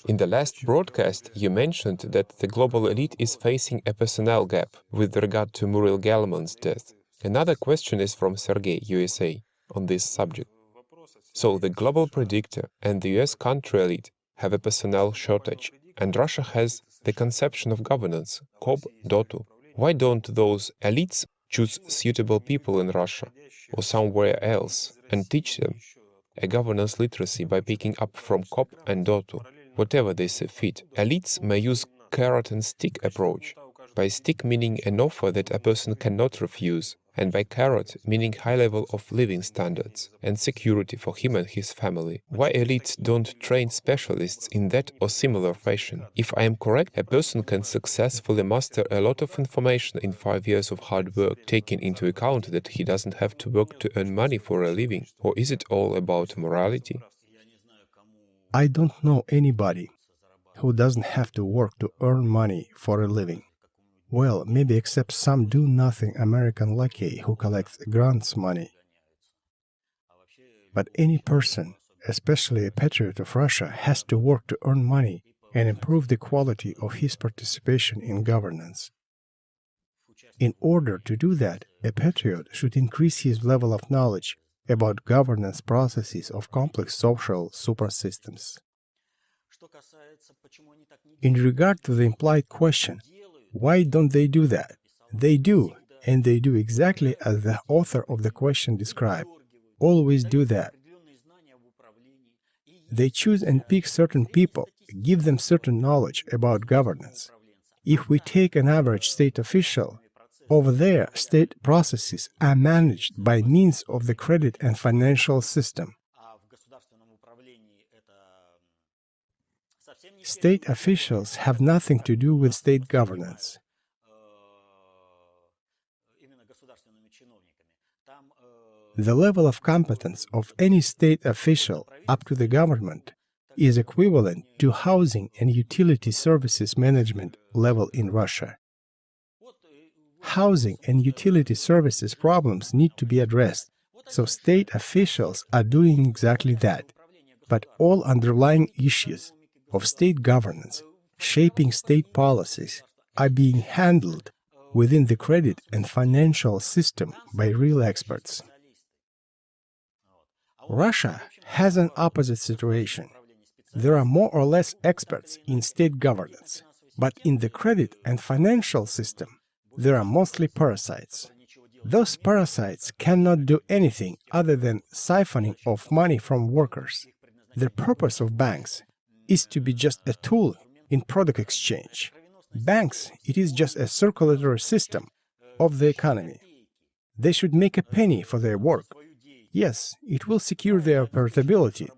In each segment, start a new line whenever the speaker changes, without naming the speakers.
In the last broadcast, you mentioned that the global elite is facing a personnel gap with regard to Muriel Gelman's death. Another question is from Sergey, USA, on this subject. So the global predictor and the US country elite have a personnel shortage, and Russia has the conception of governance, KOB, DOTU. Why don't those elites choose suitable people in Russia or somewhere else and teach them a governance literacy by picking up from KOB and DOTU, whatever they see fit? Elites may use carrot and stick approach, by stick meaning an offer that a person cannot refuse, and by carrot meaning high level of living standards and security for him and his family. Why elites don't train specialists in that or similar fashion? If I am correct, a person can successfully master a lot of information in 5 years of hard work, taking into account that he doesn't have to work to earn money for a living. Or is it all about morality?
I don't know anybody who doesn't have to work to earn money for a living. Well, maybe except some do-nothing American lackey who collects grants money. But any person, especially a patriot of Russia, has to work to earn money and improve the quality of his participation in governance. In order to do that, a patriot should increase his level of knowledge about governance processes of complex social supersystems. In regard to the implied question, why don't they do that? They do, and they do exactly as the author of the question described. Always do that. They choose and pick certain people, give them certain knowledge about governance. If we take an average state official, over there state processes are managed by means of the credit and financial system. State officials have nothing to do with state governance. The level of competence of any state official up to the government is equivalent to housing and utility services management level in Russia. Housing and utility services problems need to be addressed, so state officials are doing exactly that. But all underlying issues of state governance, shaping state policies, are being handled within the credit and financial system by real experts. Russia has an opposite situation. There are more or less experts in state governance, but in the credit and financial system, there are mostly parasites. Those parasites cannot do anything other than siphoning off money from workers. The purpose of banks is to be just a tool in product exchange. Banks, it is just a circulatory system of the economy. They should make a penny for their work. Yes, it will secure their profitability,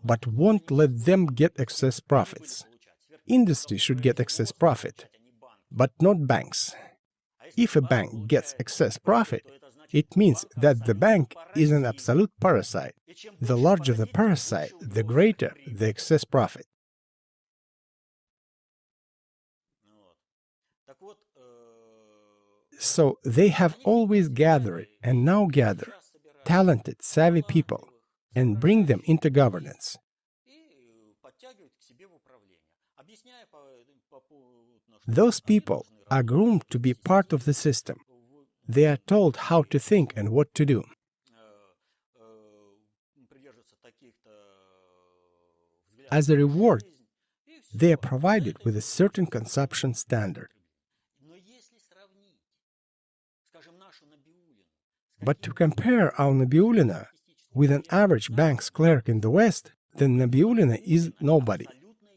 but won't let them get excess profits. Industry should get excess profit, but not banks. If a bank gets excess profit, it means that the bank is an absolute parasite. The larger the parasite, the greater the excess profit. So they have always gathered and now gather talented, savvy people and bring them into governance. Those people are groomed to be part of the system. They are told how to think and what to do. As a reward, they are provided with a certain consumption standard. But to compare our Nabiulina with an average bank's clerk in the West, then Nabiulina is nobody.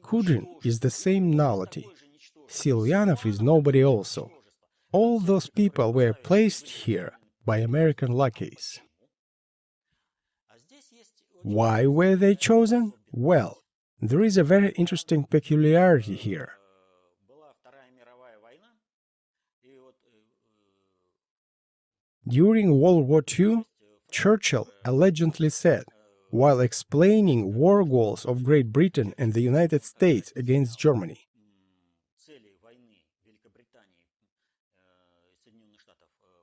Kudrin is the same nullity. Silyanov is nobody also. All those people were placed here by American lackeys. Why were they chosen? Well, there is a very interesting peculiarity here. During World War II, Churchill allegedly said, while explaining war goals of Great Britain and the United States against Germany,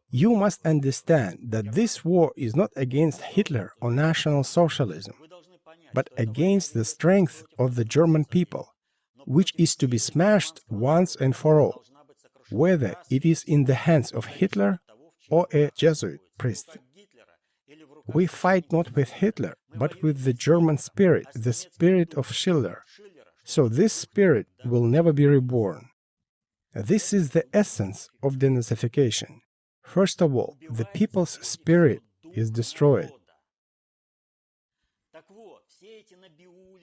"You must understand that this war is not against Hitler or National Socialism. but against the strength of the German people, which is to be smashed once and for all, whether it is in the hands of Hitler or a Jesuit priest. We fight not with Hitler, but with the German spirit, the spirit of Schiller. So this spirit will never be reborn. This is the essence of denazification. First of all, the people's spirit is destroyed.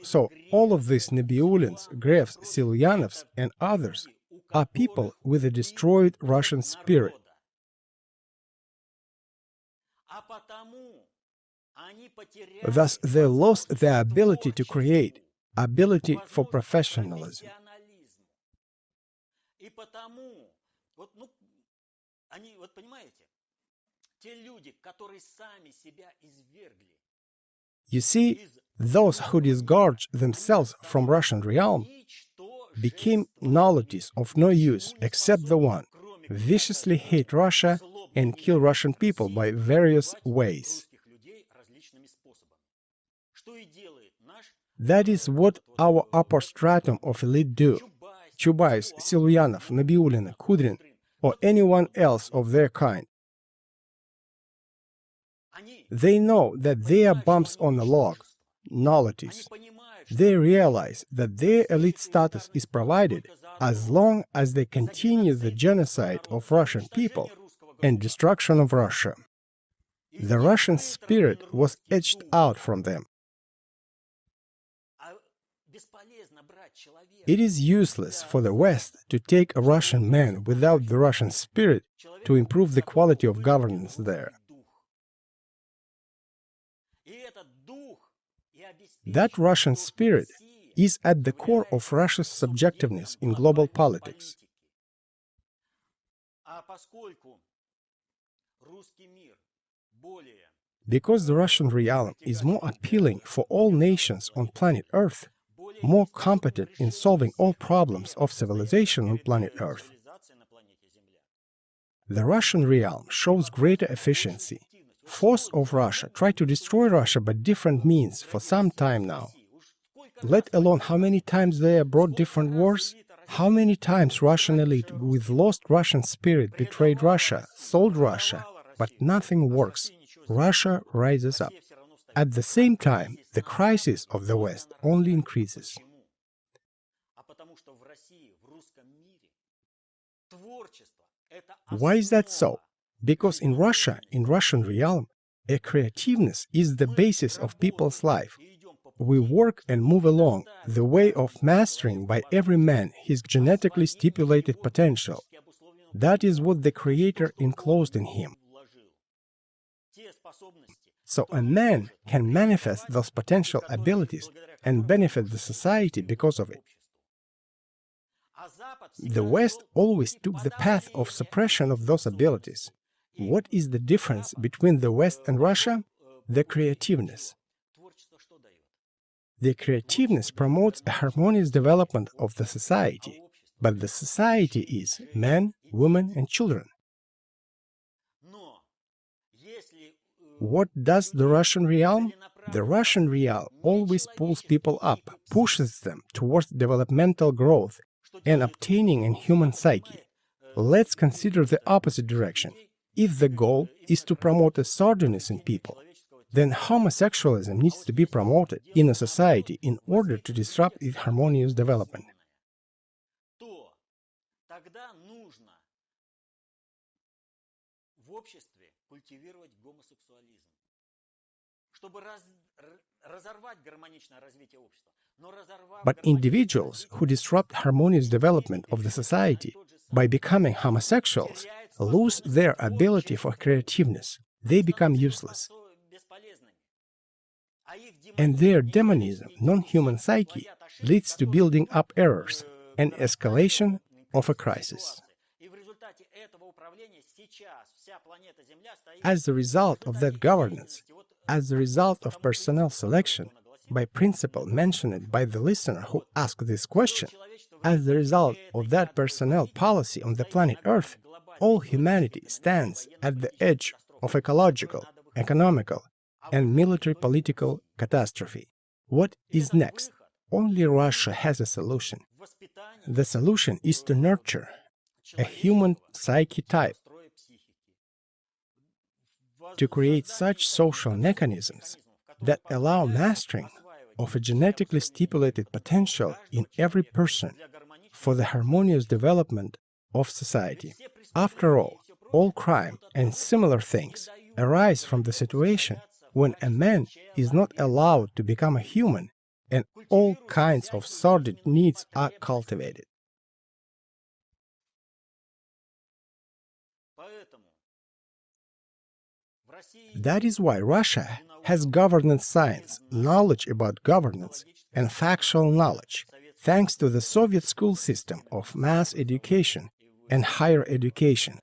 So all of these Nebiulins, Grefs, Silyanovs and others are people with a destroyed Russian spirit. Thus, they lost their ability to create, ability for professionalism. You see, those who disgorged themselves from Russian realm became nullities of no use except the one, viciously hate Russia and kill Russian people by various ways. That is what our upper stratum of elite do. Chubais, Silyanov, Nabiulina, Kudrin, or anyone else of their kind. They know that they are bumps on the log, nullities. They realize that their elite status is provided as long as they continue the genocide of Russian people and destruction of Russia. The Russian spirit was etched out from them. It is useless for the West to take a Russian man without the Russian spirit to improve the quality of governance there. That Russian spirit is at the core of Russia's subjectiveness in global politics. Because the Russian realm is more appealing for all nations on planet Earth, more competent in solving all problems of civilization on planet Earth. The Russian realm shows greater efficiency. Force of Russia tried to destroy Russia by different means for some time now. Let alone how many times they have brought different wars, how many times Russian elite with lost Russian spirit betrayed Russia, sold Russia, but nothing works. Russia rises up. At the same time, the crisis of the West only increases. Why is that so? Because in Russia, in Russian realm, a creativeness is the basis of people's life. We work and move along the way of mastering by every man his genetically stipulated potential. That is what the Creator enclosed in him. So a man can manifest those potential abilities and benefit the society because of it. The West always took the path of suppression of those abilities. What is the difference between the West and Russia? The creativeness. The creativeness promotes a harmonious development of the society, but the society is men, women and children. What does the Russian realm? The Russian realm always pulls people up, pushes them towards developmental growth and obtaining in human psyche. Let's consider the opposite direction. If the goal is to promote a sordidness in people, then homosexualism needs to be promoted in a society in order to disrupt its harmonious development. But individuals who disrupt harmonious development of the society by becoming homosexuals lose their ability for creativeness. They become useless. And their demonism, non-human psyche, leads to building up errors and escalation of a crisis. As a result of that governance, as a result of personnel selection, by principle mentioned by the listener who asked this question, as a result of that personnel policy on the planet Earth, all humanity stands at the edge of ecological, economical, and military-political catastrophe. What is next? Only Russia has a solution. The solution is to nurture a human psyche type, to create such social mechanisms that allow mastering of a genetically stipulated potential in every person for the harmonious development of society. After all crime and similar things arise from the situation when a man is not allowed to become a human and all kinds of sordid needs are cultivated. That is why Russia has governance science, knowledge about governance, and factual knowledge, thanks to the Soviet school system of mass education and higher education.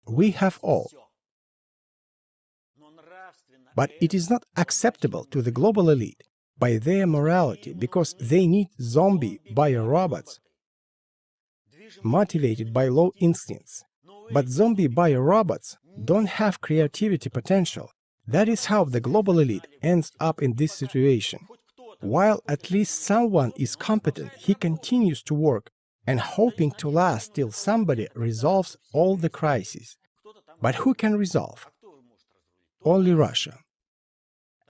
We have all. But it is not acceptable to the global elite by their morality because they need zombie bio-robots motivated by low instincts. But zombie bio-robots don't have creativity potential. That is how the global elite ends up in this situation. While at least someone is competent, he continues to work and hoping to last till somebody resolves all the crises. But who can resolve? Only Russia.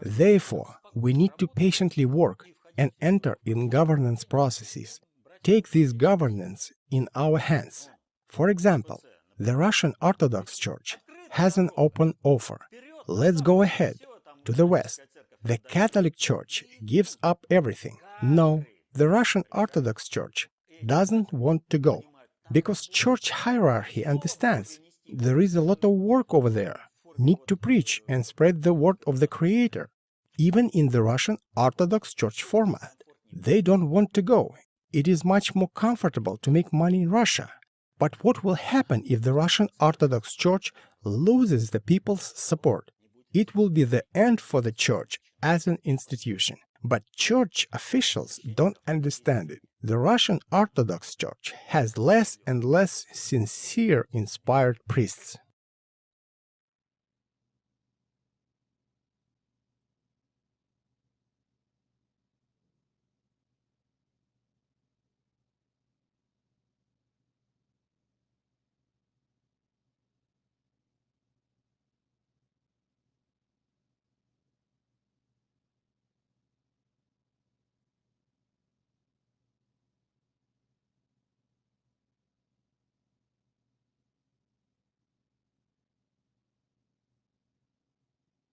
Therefore, we need to patiently work and enter in governance processes. Take this governance in our hands. For example, the Russian Orthodox Church has an open offer. Let's go ahead to the West. The Catholic Church gives up everything. No, the Russian Orthodox Church doesn't want to go, because church hierarchy understands there is a lot of work over there. Need to preach and spread the word of the Creator. Even in the Russian Orthodox Church format, they don't want to go. It is much more comfortable to make money in Russia. But what will happen if the Russian Orthodox Church loses the people's support? It will be the end for the church as an institution. But church officials don't understand it. The Russian Orthodox Church has less and less sincere, inspired priests.